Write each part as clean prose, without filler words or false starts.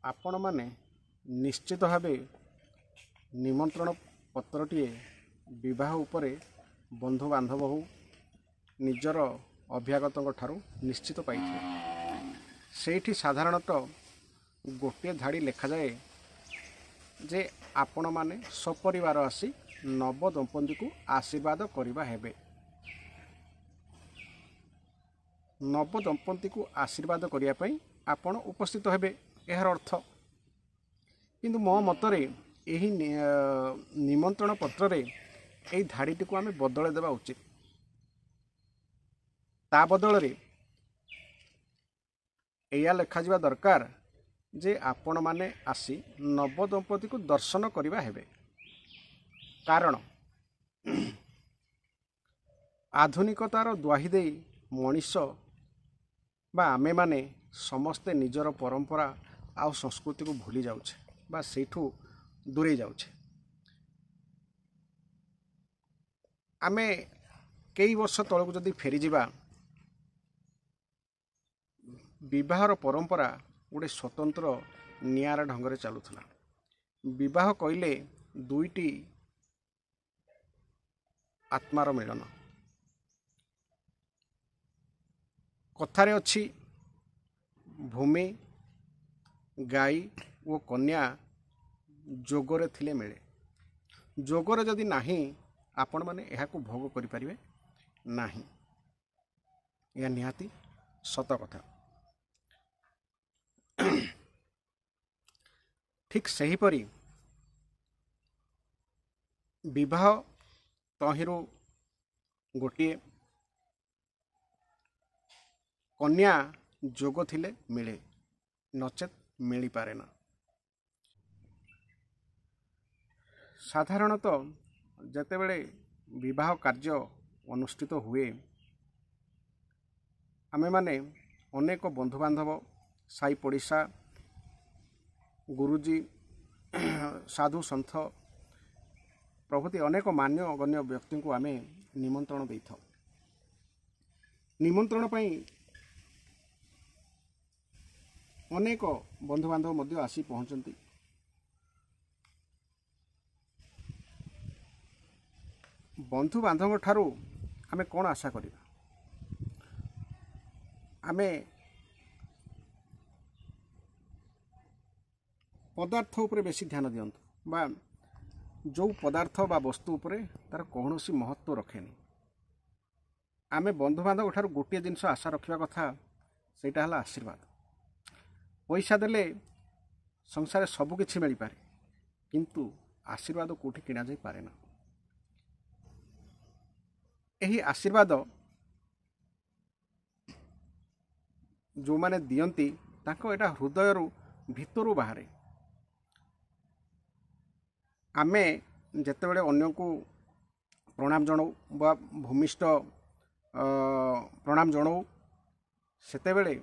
आपण माने निश्चित भाव निमंत्रण पत्रटीए विवाह उपरे बंधु बांधव हो निजर अभ्यागत ठारू निश्चित पाई से साधारणतः गोटे धाड़ी लेखा जाए जे आपण माने सपरिवार आसी नव दंपति को आशीर्वाद करवा हेबे। नव दंपति को आशीर्वाद करिया पई आपण उपस्थित हेबे यार अर्थ। किंतु मो मतरे यही निमंत्रण पत्र रे यही धाड़ीटी को आम बदल देवा उचित। ता बदल रे या लेखा जिबा दरकार जे आपण माने आसी नव दंपति को दर्शन करिवा हेबे। कारण आधुनिकतार दुआही दे मनीष बा आमे माने समस्ते निजर परंपरा आ संस्कृति को भूली जाउछे बा सेठू दूरे जाउछे। आमे कई वर्ष तलक जदि फेरी जिबा विवाहर परंपरा गोटे स्वतंत्र नियारा ढंग से चलुला। विवाह कहले दुईटी आत्मार मिलन। कथारे अच्छी भूमि गाई वो कन्या जोगरे थिले मिले। जोगरे जदि नाही आपण माने यह को भोग करि परिबे नाही। यह निहाती सत कथा। ठीक सही परी विवाह तहिरू गोटे कन्या जोग थिले मिले नचेत मिली पारे ना। साधारणतः जेतेबेले विवाह कार्य अनुष्ठित हुए आमे माने अनेक बंधु बांधव साई पड़िशा गुरुजी साधु संत प्रभृति अनेक मान्य गण्य व्यक्ति को आमे निमंत्रण दे था। निमंत्रण पई अनेक बंधु बांधव मध्य आसी पहुंचती। बंधु बांधव ठारू आमे कौन आशा करिबा? आमे पदार्थ उपरे बेसी ध्यान दियंतु बा जो पदार्थ बा वस्तु उपरे तार कौनसी महत्व रखेनी। आमे बंधु बांधव ठारू गोटे जिनस आशा रखा कथा सेटा हला आशीर्वाद। पैसा देले संसार सबु किछि मिल पारे किंतु आशीर्वाद कोठी किना जाई पारे ना। एही आशीर्वाद जो माने दियंती ताको एटा हृदयरू भितरू बाहरे। आमे जेतेबेले अन्य को प्रणाम जणाऊ बा भूमिष्ठ प्रणाम जणाऊ सेतेबेले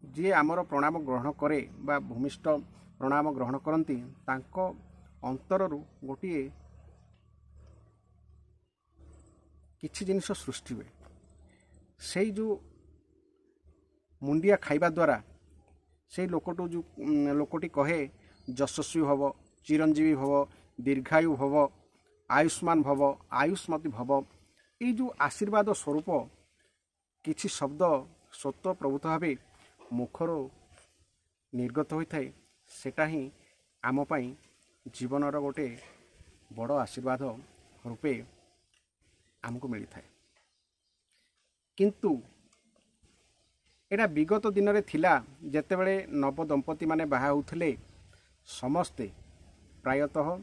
जी आमर प्रणाम ग्रहण करे बा भूमिष्ठ प्रणाम ग्रहण करती तांको अंतररू गोटे किछि जिनिष सृष्टि हुए। से जो मुंडिया खाइबा द्वारा से लोकटू जो लोकटी कहे यशस्वी भव चिरंजीवी भव दीर्घायु भव आयुष्मान भव आयुष्मती भव ये जो आशीर्वाद स्वरूप किछि शब्द स्वतः प्रभुत भाव मुखर निर्गत होता है सेटा ही आम पाई जीवनर गोटे बड़ आशीर्वाद रूपे आमको मिलता है। किंतु एटा विगत दिन में थिला जेतेबेले नव दंपति माने बाहा होउथले समस्ते प्रायतः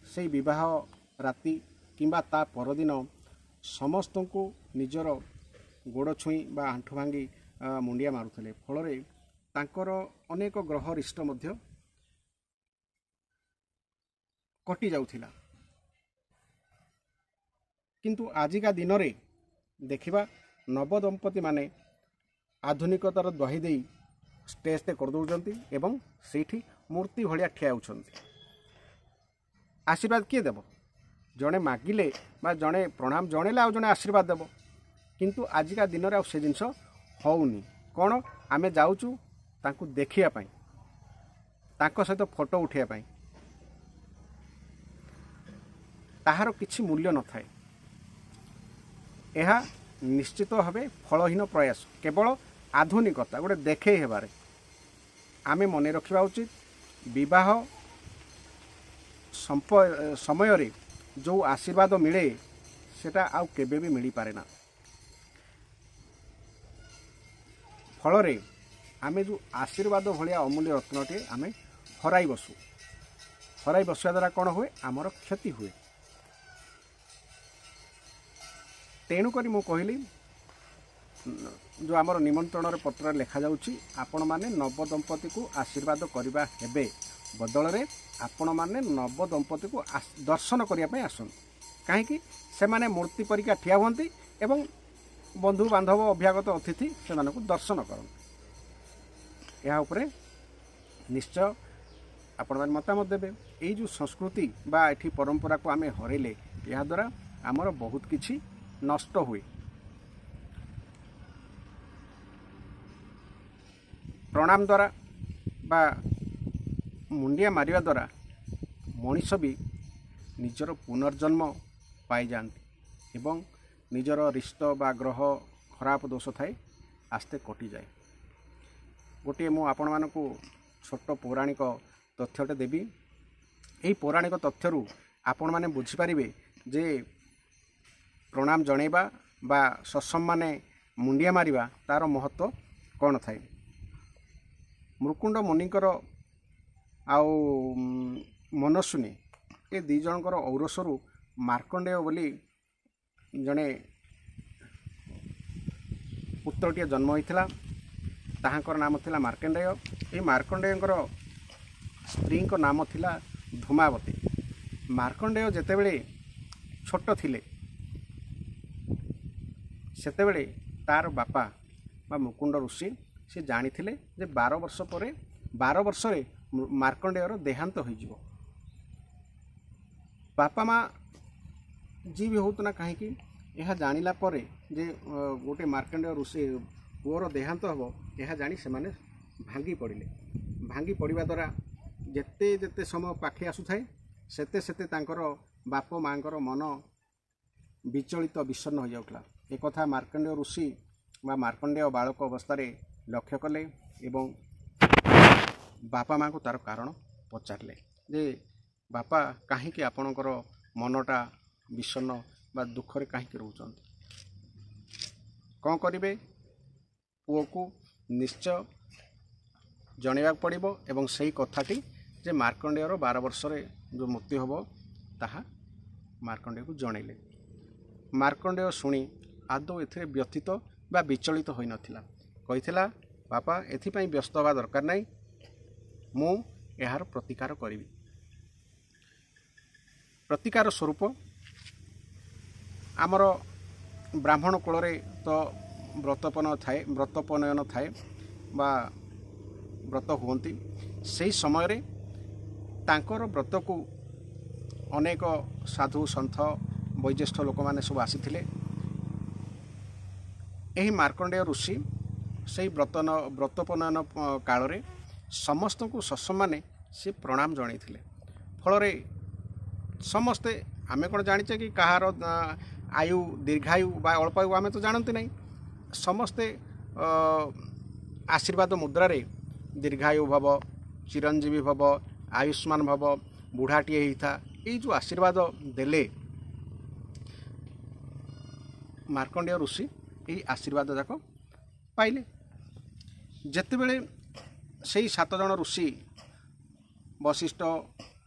से विवाह राति किंबा ता परदिन समस्त को निजर गोड़ छुई बा आंठु भांगी मुंडिया मारुथले। फल तांकर अनेक ग्रह रिष्ट मध्य कटि जाउथिला। किंतु आजिका दिन रे देखिबा नव दंपति माने आधुनिकतार दुआही दे स्टेज ते कर दउचंती एवं सेठी मूर्ति भलिया ठिया होउछंती। आशीर्वाद किए देव? जड़े मागिले बा जड़े प्रणाम जणेले आ जड़े आशीर्वाद देव। किंतु आजिका दिन रे आ से जिनस होउनी। କ'ଣ ଆମେ ଯାଉଛୁ ତାଙ୍କୁ ଦେଖିବା ପାଇଁ, ତାଙ୍କ ସହିତ ଫଟୋ ଉଠାଇବା ପାଇଁ। ତାହାର କିଛି ମୂଲ୍ୟ ନଥାଏ। ଏହା ନିଶ୍ଚିତ ଭାବେ ଫଳହୀନ ପ୍ରୟାସ, କେବଳ ଆଧୁନିକତା ଗୋଟେ ଦେଖେଇ ହେବାରେ। ଆମେ ମନେ ରଖିବା ଉଚିତ ବିବାହ ସମୟରେ ଯେଉଁ ଆଶୀର୍ବାଦ ମିଳେ ସେଟା ଆଉ କେବେ ବି ମିଳିପାରେ ନା। ଫଳରେ ଆମେ ଯେଉଁ ଆଶୀର୍ବାଦ ଭଳିଆ ଅମୂଲ୍ୟ ରତ୍ନଟିଏ ଆମେ ହରାଇ ବସୁ। ହରାଇ ବସିବା ଦ୍ୱାରା କ'ଣ ହୁଏ? ଆମର କ୍ଷତି ହୁଏ। ତେଣୁକରି ମୁଁ କହିଲି ଯେଉଁ ଆମର ନିମନ୍ତ୍ରଣରେ ପତ୍ରରେ ଲେଖାଯାଉଛି ଆପଣମାନେ ନବଦମ୍ପତିକୁ ଆଶୀର୍ବାଦ କରିବା ହେବେ ବଦଳରେ ଆପଣମାନେ ନବଦମ୍ପତିକୁ ଦର୍ଶନ କରିବା ପାଇଁ ଆସନ୍ତୁ। କାହିଁକି? ସେମାନେ ମୂର୍ତ୍ତି ପରିକା ଠିଆ ହୁଅନ୍ତି ଏବଂ ବନ୍ଧୁବାନ୍ଧବ ଅଭ୍ୟାଗତ ଅତିଥି ସେମାନଙ୍କୁ ଦର୍ଶନ କରନ୍ତି। ଏହା ଉପରେ ନିଶ୍ଚୟ ଆପଣମାନେ ମତାମତ ଦେବେ। ଏଇ ଯେଉଁ ସଂସ୍କୃତି ବା ଏଠି ପରମ୍ପରାକୁ ଆମେ ହରାଇଲେ ଏହାଦ୍ୱାରା ଆମର ବହୁତ କିଛି ନଷ୍ଟ ହୁଏ। ପ୍ରଣାମ ଦ୍ୱାରା ବା ମୁଣ୍ଡିଆ ମାରିବା ଦ୍ୱାରା ମଣିଷ ବି ନିଜର ପୁନର୍ଜନ୍ମ ପାଇଯାଆନ୍ତି ଏବଂ ନିଜର ରିଷ୍ଟ ବା ଗ୍ରହ ଖରାପ ଦୋଷ ଥାଏ ଆସ୍ତେ କଟିଯାଏ। ଗୋଟିଏ ମୁଁ ଆପଣମାନଙ୍କୁ ଛୋଟ ପୌରାଣିକ ତଥ୍ୟଟେ ଦେବି। ଏହି ପୌରାଣିକ ତଥ୍ୟରୁ ଆପଣମାନେ ବୁଝିପାରିବେ ଯେ ପ୍ରଣାମ ଜଣାଇବା ବା ସତ୍ସମ୍ମାନେ ମୁଣ୍ଡିଆ ମାରିବା ତା'ର ମହତ୍ତ୍ୱ କ'ଣ ଥାଏ। ମୃକୁଣ୍ଡ ମୁନିଙ୍କର ଆଉ ମନସ୍ୱିନୀ ଏ ଦୁଇ ଜଣଙ୍କର ଔରସରୁ ମାର୍କଣ୍ଡେୟ ବୋଲି ଜଣେ ପୁତ୍ରଟିଏ ଜନ୍ମ ହୋଇଥିଲା। ତାହାଙ୍କର ନାମ ଥିଲା ମାର୍କଣ୍ଡେୟ। ଏହି ମାର୍କଣ୍ଡେୟଙ୍କର ସ୍ତ୍ରୀଙ୍କ ନାମ ଥିଲା ଧୂମାବତୀ। ମାର୍କଣ୍ଡେୟ ଯେତେବେଳେ ଛୋଟ ଥିଲେ ସେତେବେଳେ ତାର ବାପା ବା ମୁକୁଣ୍ଡ ଋଷି ସେ ଜାଣିଥିଲେ ଯେ 12 ବର୍ଷ ପରେ 12 ବର୍ଷରେ ମାର୍କଣ୍ଡେୟର ଦେହାନ୍ତ ହୋଇଯିବ। ବାପା ମା ଯିଏ ବି ହେଉଥିଲା କାହିଁକି ଏହା ଜାଣିଲା ପରେ ଯେ ଗୋଟେ ମାର୍କଣ୍ଡେୟ ଋଷି ପୁଅର ଦେହାନ୍ତ ହେବ ଏହା ଜାଣି ସେମାନେ ଭାଙ୍ଗି ପଡ଼ିଲେ। ଭାଙ୍ଗି ପଡ଼ିବା ଦ୍ୱାରା ଯେତେ ଯେତେ ସମୟ ପାଖେଇ ଆସୁଥାଏ ସେତେ ସେତେ ତାଙ୍କର ବାପ ମାଙ୍କର ମନ ବିଚଳିତ ବିଷଣ୍ଣ ହୋଇଯାଉଥିଲା। ଏକଥା ମାର୍କଣ୍ଡେୟ ଋଷି ବା ମାର୍କଣ୍ଡେୟ ବାଳକ ଅବସ୍ଥାରେ ଲକ୍ଷ୍ୟ କଲେ ଏବଂ ବାପା ମାଙ୍କୁ ତା'ର କାରଣ ପଚାରିଲେ ଯେ ବାପା କାହିଁକି ଆପଣଙ୍କର ମନଟା ବିଷଣ୍ଣ ବା ଦୁଃଖରେ କାହିଁକି ରହୁଛନ୍ତି? କ'ଣ କରିବେ? ପୁଅକୁ ନିଶ୍ଚୟ ଜଣାଇବାକୁ ପଡ଼ିବ ଏବଂ ସେଇ କଥାଟି ଯେ ମାର୍କଣ୍ଡେୟର 12 ବର୍ଷରେ ଯେଉଁ ମୃତ୍ୟୁ ହେବ ତାହା ମାର୍କଣ୍ଡେୟକୁ ଜଣାଇଲେ। ମାର୍କଣ୍ଡେୟ ଶୁଣି ଆଦୌ ଏଥିରେ ବ୍ୟଥିତ ବା ବିଚଳିତ ହୋଇନଥିଲା। କହିଥିଲା ବାପା ଏଥିପାଇଁ ବ୍ୟସ୍ତ ହେବା ଦରକାର ନାହିଁ, ମୁଁ ଏହାର ପ୍ରତିକାର କରିବି। ପ୍ରତିକାର ସ୍ୱରୂପ ଆମର ବ୍ରାହ୍ମଣ କୂଳରେ ତ ବ୍ରତୋପନୟନ ଥାଏ ବା ବ୍ରତ ହୁଅନ୍ତି। ସେହି ସମୟରେ ତାଙ୍କର ବ୍ରତକୁ ଅନେକ ସାଧୁ ସନ୍ଥ ବୈଜ୍ୟେଷ୍ଠ ଲୋକମାନେ ସବୁ ଆସିଥିଲେ। ଏହି ମାର୍କଣ୍ଡେୟ ଋଷି ସେହି ବ୍ରତୋପନୟନ କାଳରେ ସମସ୍ତଙ୍କୁ ସତ୍ସମ୍ମାନେ ସେ ପ୍ରଣାମ ଜଣାଇଥିଲେ। ଫଳରେ ସମସ୍ତେ ଆମେ କ'ଣ ଜାଣିଛେ କି କାହାର ଆୟୁ ଦୀର୍ଘାୟୁ ବା ଅଳ୍ପ ଆୟୁ ଆମେ ତ ଜାଣନ୍ତି ନାହିଁ। ସମସ୍ତେ ଆଶୀର୍ବାଦ ମୁଦ୍ରାରେ ଦୀର୍ଘାୟୁ ଭବ, ଚିରଞ୍ଜୀବୀ ଭବ, ଆୟୁଷ୍ମାନ ଭବ, ବୁଢ଼ାଟିଏ ହେଇଥା, ଏଇ ଯେଉଁ ଆଶୀର୍ବାଦ ଦେଲେ ମାର୍କଣ୍ଡେୟ ଋଷି ଏହି ଆଶୀର୍ବାଦ ଯାକ ପାଇଲେ। ଯେତେବେଳେ ସେଇ 7 ଜଣ ଋଷି ବଶିଷ୍ଠ,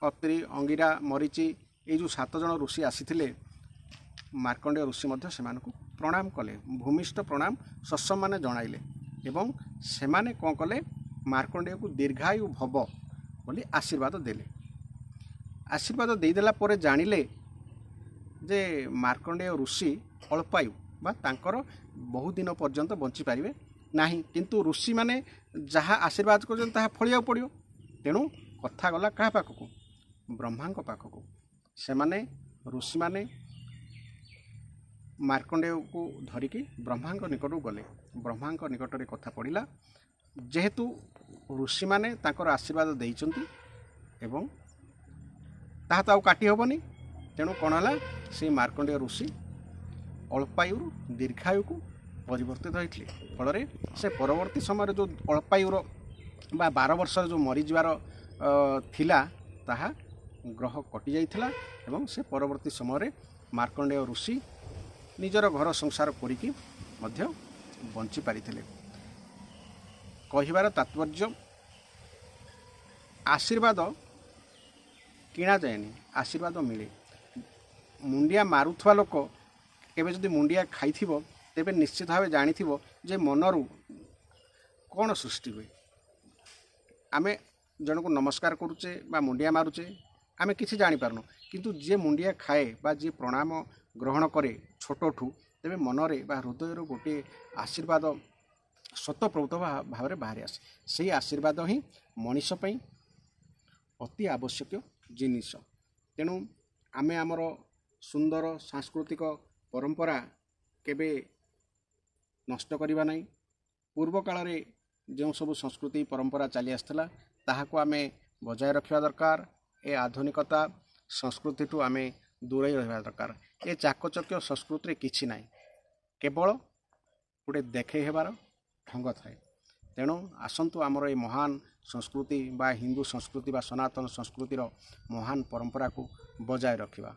ଅତ୍ରି, ଅଙ୍ଗିରା, ମରିଚି ଏଇ ଯେଉଁ 7 ଜଣ ଋଷି ଆସିଥିଲେ ମାର୍କଣ୍ଡେୟ ଋଷି ମଧ୍ୟ ସେମାନଙ୍କୁ ପ୍ରଣାମ କଲେ, ଭୂମିଷ୍ଠ ପ୍ରଣାମ ସତ୍ସମ୍ମାନେ ଜଣାଇଲେ ଏବଂ ସେମାନେ କ'ଣ କଲେ? ମାର୍କଣ୍ଡେୟକୁ ଦୀର୍ଘାୟୁ ଭବ ବୋଲି ଆଶୀର୍ବାଦ ଦେଲେ। ଆଶୀର୍ବାଦ ଦେଇଦେଲା ପରେ ଜାଣିଲେ ଯେ ମାର୍କଣ୍ଡେୟ ଋଷି ଅଳ୍ପାୟୁ ବା ତାଙ୍କର ବହୁଦିନ ପର୍ଯ୍ୟନ୍ତ ବଞ୍ଚିପାରିବେ ନାହିଁ, କିନ୍ତୁ ଋଷିମାନେ ଯାହା ଆଶୀର୍ବାଦ କରୁଛନ୍ତି ତାହା ଫଳିବାକୁ ପଡ଼ିବ। ତେଣୁ କଥା ଗଲା କାହା ପାଖକୁ? ବ୍ରହ୍ମାଙ୍କ ପାଖକୁ। ସେମାନେ ଋଷିମାନେ ମାର୍କଣ୍ଡେୟକୁ ଧରିକି ବ୍ରହ୍ମାଙ୍କ ନିକଟକୁ ଗଲେ ब्रह्मा निकट में कथा पड़ा जेहेतु ऋषि मैंने आशीर्वाद देइचंती एवं ताहा तो काटी हेनी तेणु कौन है से मार्कंडेय ऋषि अल्पायु दीर्घायु को परिवर्तित होते फल से परवर्ती समय जो अल्पायुर बा 12 वर्ष जो मरीजार थिला ताहा ग्रह कटि जाइथिला एवं से परवर्ती समय मार्कंडेय ऋषि निजर घर संसार करिकी मध्य बंची पारिथिले। कहिबार तात्पर्य आशीर्वाद किणा जाएनी आशीर्वाद मिले। मुंडिया मारुथवा लोक केबे जदि मुंडिया खाइथिबो तेबे निश्चित भाव जानिथिबो जे मनरू कौन सृष्टि हुए। आमे जन को नमस्कार करुचे बा मुंडिया मारुचे आमे किसी जानी पारनु किंतु जे मुंडिया खाए बा जे प्रणाम ग्रहण करे छोटठू तेबे मनरे बा हृदय गोटे आशीर्वाद स्वतःप्रभुत भाव में बाहरी आसे। से आशीर्वाद ही मनीष पई अति आवश्यक जिनिस। तेणु आमे आमर सुंदर सांस्कृतिक परंपरा केबे नष्ट करिबा नहीं। पूर्व काल रे जो सब संस्कृति परंपरा चली आसला ताहाको आमे बजाय रखा दरकार। ए आधुनिकता संस्कृति ठू आमे दूरे रहा दरकार। ए चाकचक्य संस्कृति रे किछि नाही केवल गोटे देखे हेबार ढंग थाए। तेणु आसंतु आमर ए महान संस्कृति बा हिंदू संस्कृति बा सनातन संस्कृतिर महान परंपरा को बजाय रखिबा।